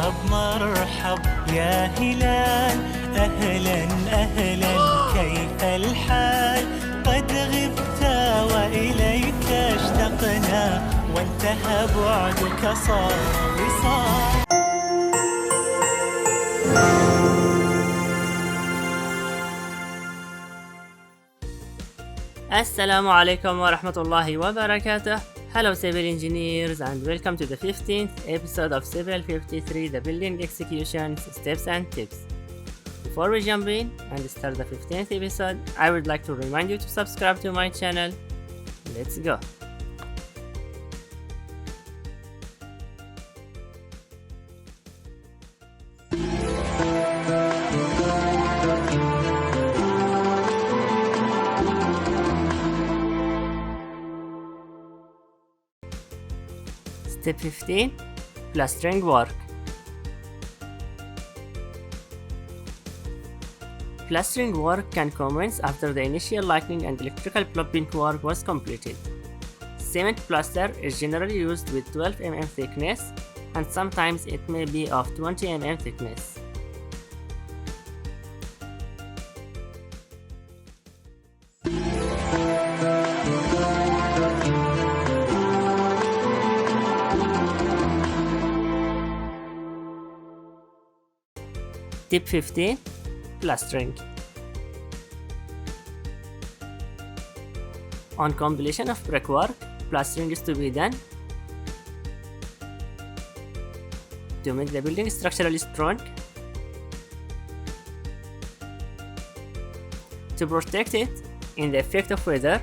مرحب مرحب يا هلال، أهلا أهلا كيف الحال؟ قد غبت وإليك اشتقنا، وانتهى بعدك صار وصال. Assalamu alaikum wa rahmatullahi wa barakatuh. Hello civil engineers and welcome to the 15th episode of CIVIL53, the building executions, steps and tips. Before we jump in and start the 15th episode, I would like to remind you to subscribe to my channel. Let's go. Step 15. Plastering work. Plastering work can commence after the initial lighting and electrical plumbing work was completed. Cement plaster is generally used with 12 mm thickness, and sometimes it may be of 20 mm thickness. Tip 15. Plastering. On completion of brickwork, plastering is to be done to make the building structurally strong, to protect it in the effect of weather,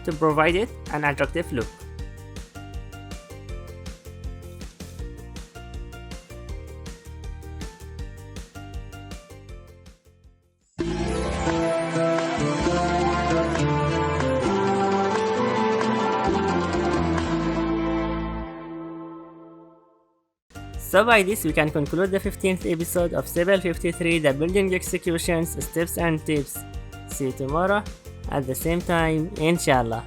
to provide it an attractive look. So by this we can conclude the 15th episode of CIVIL53, the building executions, steps and tips. See you tomorrow at the same time, Inshallah.